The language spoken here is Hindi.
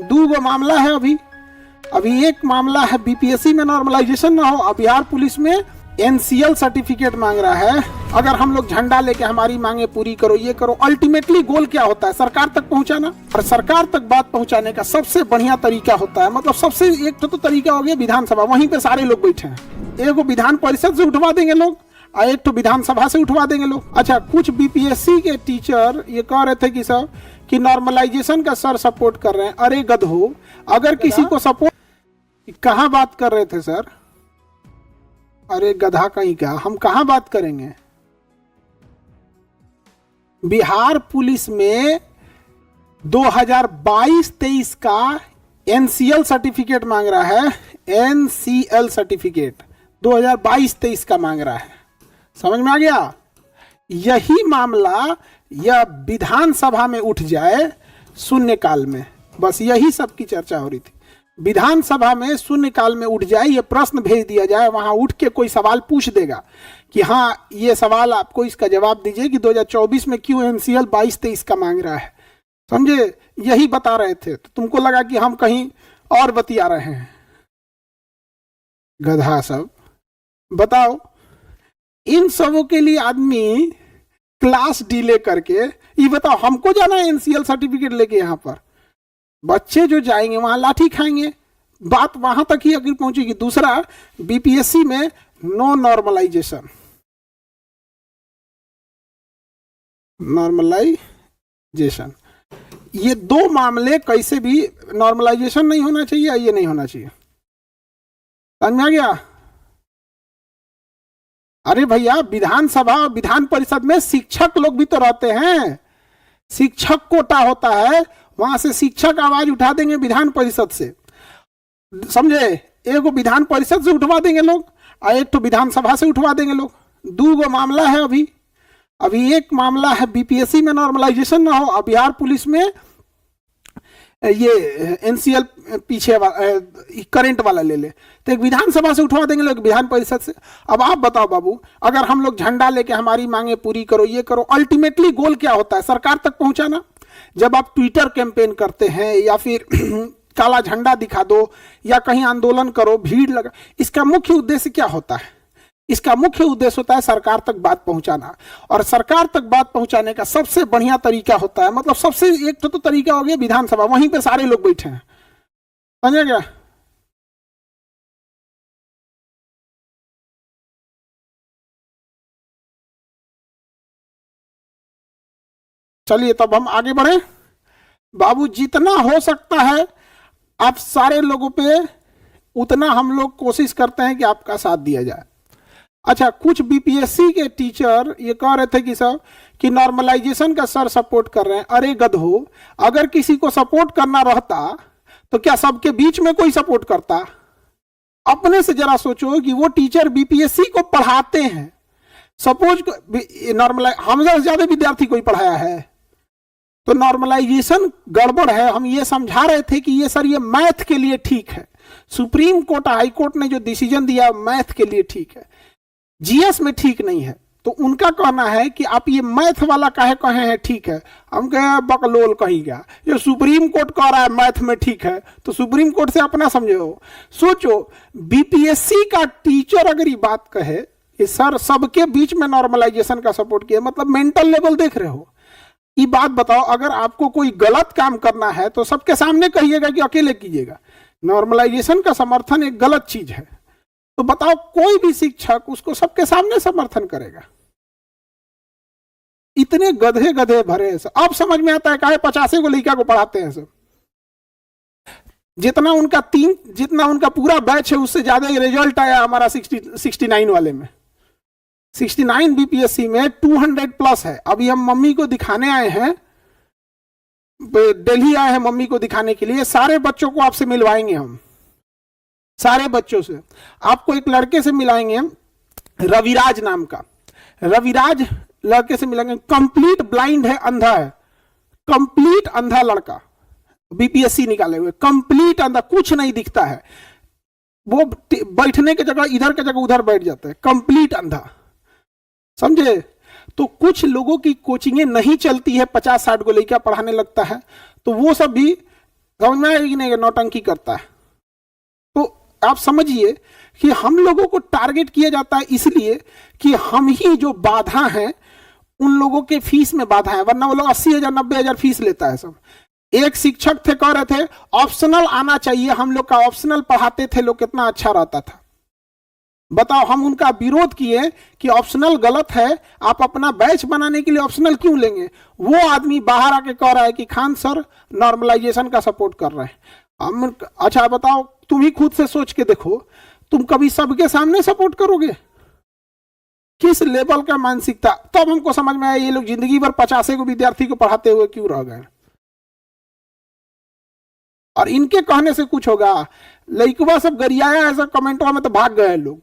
2 मामला है अभी एक मामला है बीपीएससी में नॉर्मलाइजेशन ना हो, अब बिहार पुलिस में एनसीएल सर्टिफिकेट मांग रहा है। अगर हम लोग झंडा लेके हमारी मांगे पूरी करो, ये करो, अल्टीमेटली गोल क्या होता है? सरकार तक पहुंचाना। और सरकार तक बात पहुंचाने का सबसे बढ़िया तरीका होता है, मतलब सबसे एक तो तरीका हो गया विधानसभा, वहीं पे सारे लोग बैठे हैं। एक विधान परिषद से उठवा देंगे लोग और एक तो विधानसभा से उठवा देंगे लोग। अच्छा, कुछ बीपीएससी के टीचर ये कह रहे थे कि सर कि नॉर्मलाइजेशन का सर सपोर्ट कर रहे हैं। अरे गधो, अगर किसी को सपोर्ट, कहाँ बात कर रहे थे सर? अरे गधा कहीं का, हम कहाँ बात करेंगे? बिहार पुलिस में 2022-23 का एनसीएल सर्टिफिकेट मांग रहा है। एनसीएल सर्टिफिकेट 2022-23 का मांग रहा है। समझ में आ गया? यही मामला यह विधानसभा में उठ जाए शून्यकाल में, बस यही सब की चर्चा हो रही थी। विधानसभा में शून्यकाल में उठ जाए, ये प्रश्न भेज दिया जाए, वहां उठ के कोई सवाल पूछ देगा कि हाँ ये सवाल आपको इसका जवाब दीजिए कि 2024 में क्यों एनसीएल 22-23 का मांग रहा है। समझे? यही बता रहे थे, तो तुमको लगा कि हम कहीं और बतिया रहे हैं। गधा सब। बताओ, इन सबों के लिए आदमी क्लास डिले करके, ये बताओ हमको जाना है एनसीएल सर्टिफिकेट लेके, यहां पर बच्चे जो जाएंगे वहां लाठी खाएंगे। बात वहां तक ही अगर पहुंचेगी। दूसरा, बीपीएससी में नो नॉर्मलाइजेशन, ये 2 मामले कैसे भी, नॉर्मलाइजेशन नहीं होना चाहिए, ये नहीं होना चाहिए। समझ में आ गया? अरे भैया, विधानसभा और विधान परिषद में शिक्षक लोग भी तो रहते हैं, शिक्षक कोटा होता है, वहां से शिक्षक आवाज उठा देंगे विधान परिषद से। समझे? एक विधान परिषद से उठवा देंगे लोग और एक तो विधानसभा से उठवा देंगे लोग। 2 मामला है अभी एक मामला है बीपीएससी में नॉर्मलाइजेशन ना हो, अब बिहार पुलिस में ये एनसीएल पीछे करंट वाला ले ले, तो एक विधानसभा से उठवा देंगे लोग, विधान परिषद से। अब आप बताओ बाबू, अगर हम लोग झंडा लेके हमारी मांगे पूरी करो, ये करो, अल्टीमेटली गोल क्या होता है? सरकार तक पहुंचाना। जब आप ट्विटर कैंपेन करते हैं या फिर काला झंडा दिखा दो या कहीं आंदोलन करो, भीड़ लगा, इसका मुख्य उद्देश्य क्या होता है? इसका मुख्य उद्देश्य होता है सरकार तक बात पहुंचाना। और सरकार तक बात पहुंचाने का सबसे बढ़िया तरीका होता है, मतलब सबसे एक तो तरीका हो गया विधानसभा, वहीं पे सारे लोग बैठे हैं। समझ गया? चलिए तब हम आगे बढ़े। बाबू, जितना हो सकता है आप सारे लोगों पे उतना हम लोग कोशिश करते हैं कि आपका साथ दिया जाए। अच्छा, कुछ बीपीएससी के टीचर ये कह रहे थे कि सर कि नॉर्मलाइजेशन का सर सपोर्ट कर रहे हैं। अरे गधो, अगर किसी को सपोर्ट करना रहता तो क्या सबके बीच में कोई सपोर्ट करता? अपने से जरा सोचो कि वो टीचर बीपीएससी को पढ़ाते हैं। सपोज नॉर्मलाइज, हमसे ज्यादा विद्यार्थी कोई पढ़ाया है, तो नॉर्मलाइजेशन गड़बड़ है। हम ये समझा रहे थे कि ये सर ये मैथ के लिए ठीक है, सुप्रीम कोर्ट हाई कोर्ट ने जो डिसीजन दिया मैथ के लिए ठीक है, जीएस में ठीक नहीं है। तो उनका कहना है कि आप ये मैथ वाला काहे कहे हैं ठीक है, हम कहे बकलोल कहीं गया, ये सुप्रीम कोर्ट कह रहा है मैथ में ठीक है, तो सुप्रीम कोर्ट से अपना समझो। सोचो, बीपीएससी का टीचर अगर ये बात कहे कि सर सबके बीच में नॉर्मलाइजेशन का सपोर्ट किया, मतलब मेंटल लेवल देख रहे हो। ये बात बताओ, अगर आपको कोई गलत काम करना है तो सबके सामने कहिएगा कि अकेले कीजिएगा। नॉर्मलाइजेशन का समर्थन एक गलत चीज है, तो बताओ कोई भी शिक्षक उसको सबके सामने समर्थन करेगा? इतने गधे गधे भरे हैं। अब समझ में आता है काहे 50 को लड़का को पढ़ाते हैं सब। जितना उनका पूरा बैच है उससे ज्यादा रिजल्ट आया हमारा 69 वाले में। 69 बीपीएससी में 200 प्लस है। अभी हम मम्मी को दिखाने आए हैं, दिल्ली आए हैं मम्मी को दिखाने के लिए। सारे बच्चों को आपसे मिलवाएंगे हम, सारे बच्चों से। आपको एक लड़के से मिलाएंगे हम, रविराज नाम का। रविराज लड़के से मिलेंगे, कंप्लीट ब्लाइंड है, अंधा है, कंप्लीट अंधा लड़का, बीपीएससी निकाले हुए, कंप्लीट अंधा, कुछ नहीं दिखता है। वो बैठने की जगह इधर की जगह उधर बैठ जाता है, कंप्लीट अंधा। समझे? तो कुछ लोगों की कोचिंगें नहीं चलती है, 50-60 को लड़का पढ़ाने लगता है, तो वो सब भी समझ में आएगी नहीं, नौटंकी करता है। तो आप समझिए कि हम लोगों को टारगेट किया जाता है इसलिए कि हम ही जो बाधा है उन लोगों के फीस में बाधा है, वरना वो लोग 80,000 90,000 फीस लेता है सब। एक शिक्षक थे, कह रहे थे ऑप्शनल आना चाहिए, हम लोग का ऑप्शनल पढ़ाते थे लोग, कितना अच्छा रहता था। बताओ, हम उनका विरोध किए कि ऑप्शनल गलत है, आप अपना बैच बनाने के लिए ऑप्शनल क्यों लेंगे। वो आदमी बाहर आके कह रहा है कि खान सर नॉर्मलाइजेशन का सपोर्ट कर रहे हैं। हम अच्छा बताओ, तुम ही खुद से सोच के देखो, तुम कभी सबके सामने सपोर्ट करोगे? किस लेवल का मानसिकता। तब हमको समझ में आया ये लोग जिंदगी भर 50 को विद्यार्थी को पढ़ाते हुए क्यों रह गए। और इनके कहने से कुछ होगा? लइकवा सब गरियाया ऐसा कमेंटवा में तो भाग गए लोग।